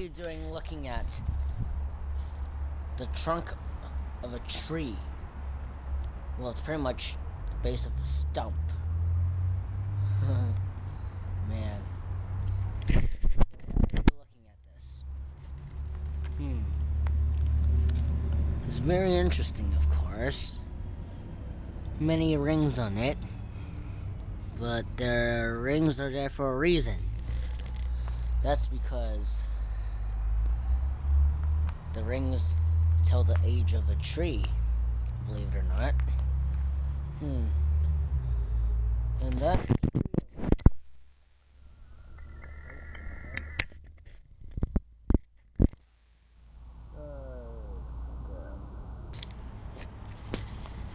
you doing looking at the trunk of a tree? Well, it's pretty much the base of the stump. Man. Why are you looking at this? It's very interesting, of course. Many rings on it. But the rings are there for a reason. That's because the rings tell the age of a tree, believe it or not. And that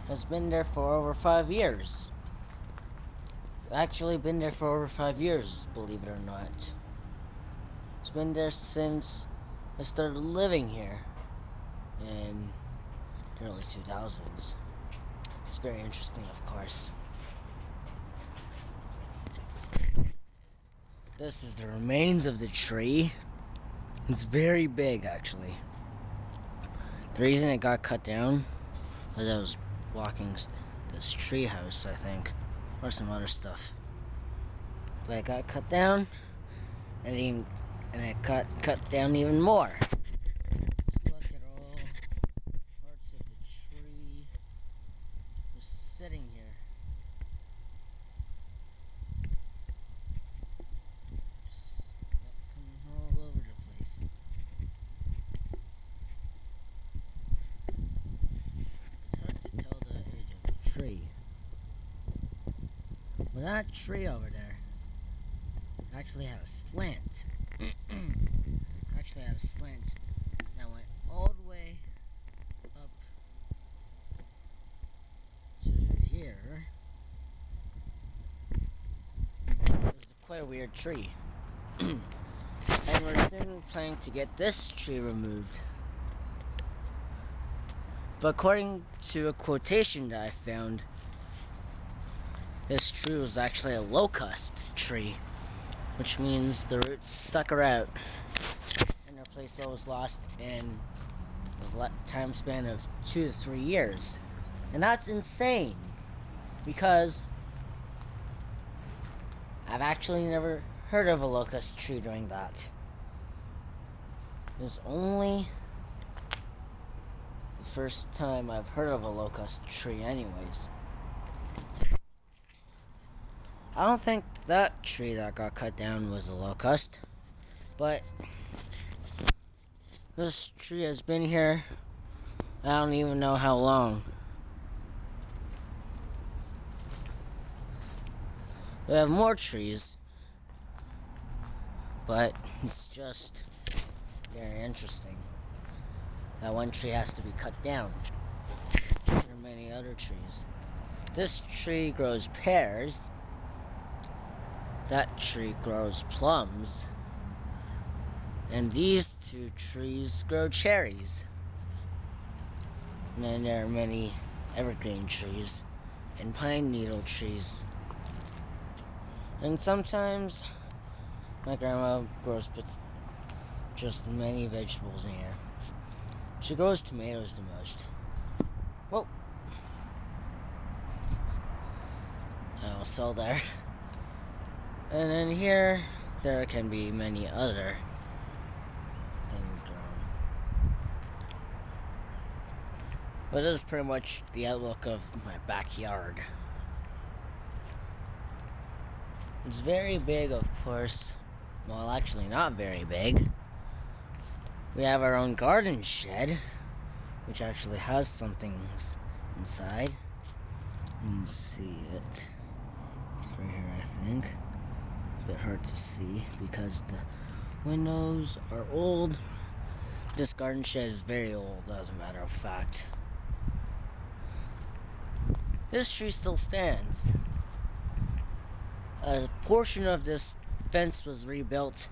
has been there for over 5 years. Actually been there for over 5 years, believe it or not. It's been there since I started living here in the early 2000s. It's very interesting, of course. This is the remains of the tree. It's very big, actually. The reason it got cut down was I was blocking this tree house, I think, or some other stuff. But it got cut down, and it got cut down even more. Just look at all parts of the tree just sitting here. Just coming all over the place. It's hard to tell the age of the tree. Well, that tree over there actually had a slant. Actually had a slant that went all the way up to here. It was quite a weird tree. And we're soon planning to get this tree removed. But according to a quotation that I found, this tree was actually a locust tree, which means the roots stuck out and replaced what was lost in a time span of 2 to 3 years. And that's insane, because I've actually never heard of a locust tree doing that. It's only the first time I've heard of a locust tree anyways. I don't think that tree that got cut down was a locust, but this tree has been here, I don't even know how long. We have more trees, but it's just very interesting. That one tree has to be cut down. There are many other trees. This tree grows pears. That tree grows plums. And these two trees grow cherries. And then there are many evergreen trees and pine needle trees. And sometimes my grandma grows just many vegetables in here. She grows tomatoes the most. Whoa! I almost fell there. And then here, there can be many other things grown. But this is pretty much the outlook of my backyard. It's very big, of course. Well, actually not very big. We have our own garden shed, which actually has some things inside. You can see it. It's right here, I think. It's a bit hard to see because the windows are old. This garden shed is very old, as a matter of fact. This tree still stands. A portion of this fence was rebuilt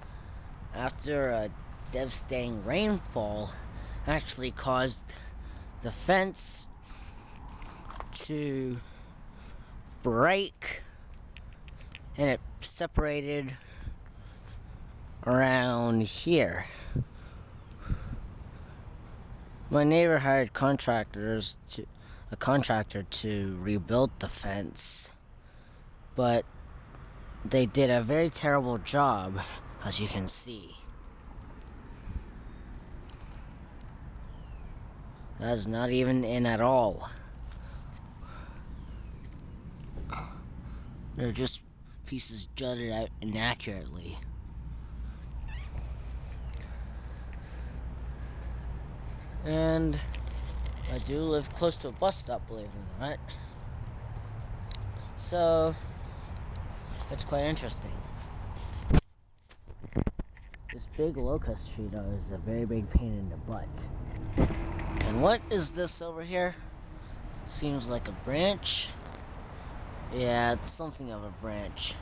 after a devastating rainfall actually caused the fence to break, and it separated around here. My neighbor hired a contractor to rebuild the fence, but they did a very terrible job, as you can see. That's not even in at all. They're just pieces jutted out inaccurately. And I do live close to a bus stop, believe it or not. So, it's quite interesting. This big locust tree, though, is a very big pain in the butt. And what is this over here? Seems like a branch. Yeah, it's something of a branch.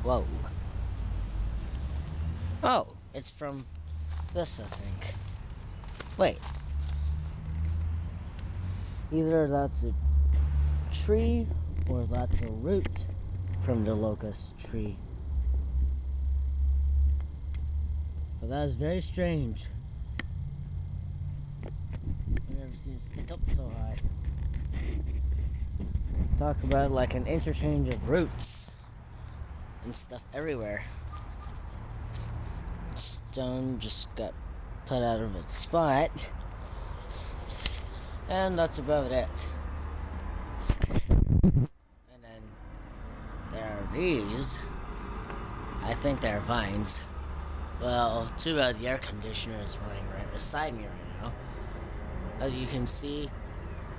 Whoa. Oh, it's from this, I think. Wait. Either that's a tree or that's a root from the locust tree. But that is very strange. I've never seen it stick up so high. Talk about like an interchange of roots and stuff everywhere. Stone just got put out of its spot. And that's about it. And then there are these. I think they're vines. Well, too bad the air conditioner is running right beside me right now. As you can see,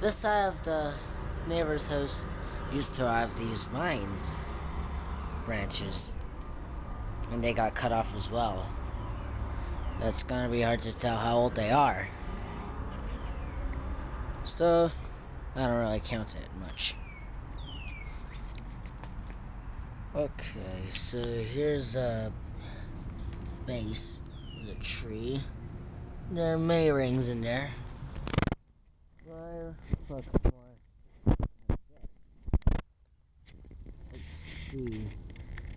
this side of the neighbor's house used to have these vines branches, and they got cut off as well. That's gonna be hard to tell how old they are. So, I don't really count it much. Okay, so here's a base of the tree. There are many rings in there. Look more. Let's see.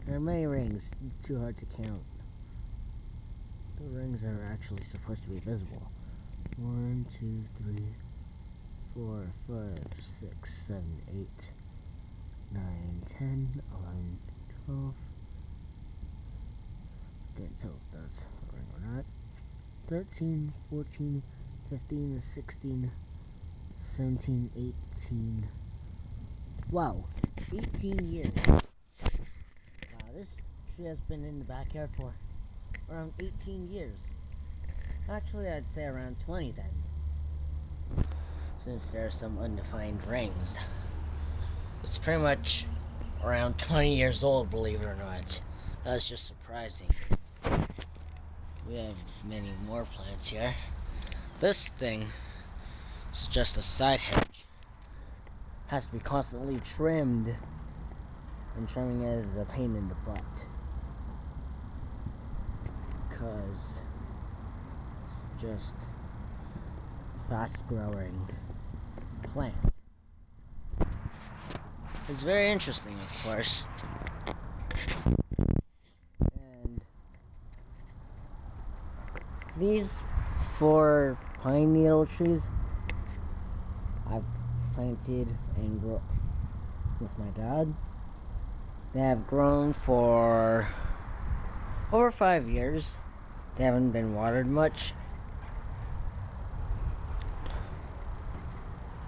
There are many rings, too hard to count. The rings are actually supposed to be visible. 1, 2, 3, 4, 5, 6, 7, 8, 9, 10, 11, 12. Can't tell if that's a ring or not. 13, 14, 15, 16, 17, 18. Wow, 18 years. Wow, this tree has been in the backyard for around 18 years. Actually, I'd say around 20 then, since there are some undefined rings. It's pretty much around 20 years old, believe it or not. That's just surprising. We have many more plants here. This thing is just a side hedge. Has to be constantly trimmed, and trimming is a pain in the butt because it's just fast growing plant. It's very interesting, of course. And these 4 pine needle trees I've planted and grown with my dad. They have grown for over 5 years. They haven't been watered much.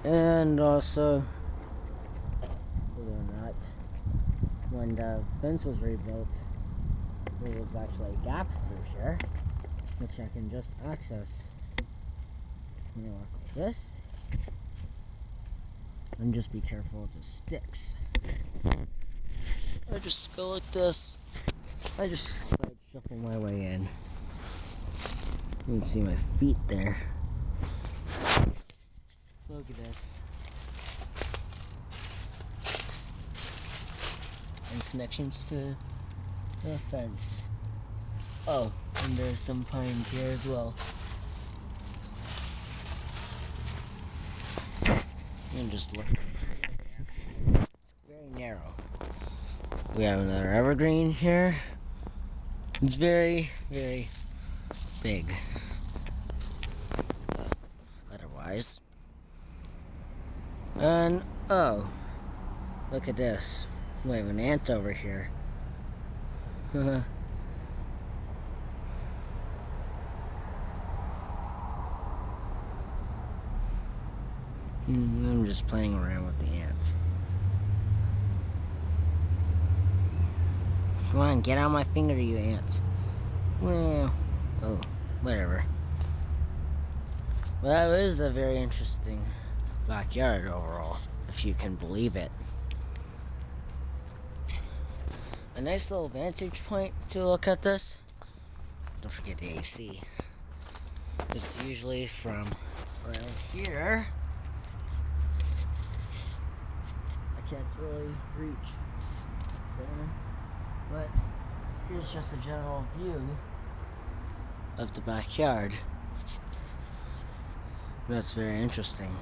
And also, believe it or not, when the fence was rebuilt, there was actually a gap through here, which I can just access. I'm gonna walk like this. And just be careful of the sticks. I just go like this. I just slide shuffle my way in. You can see my feet there. Look at this. And connections to the fence. Oh, and there's some pines here as well. You can just look. It's very narrow. We have another evergreen here. It's very, very big. guys. And, oh, look at this. We have an ant over here. I'm just playing around with the ants. Come on, get out of my finger, you ants. Well, oh, whatever. Well, that was a very interesting backyard overall, if you can believe it. A nice little vantage point to look at this. Don't forget the AC. This is usually from around here. I can't really reach there, but here's just a general view of the backyard. That's very interesting.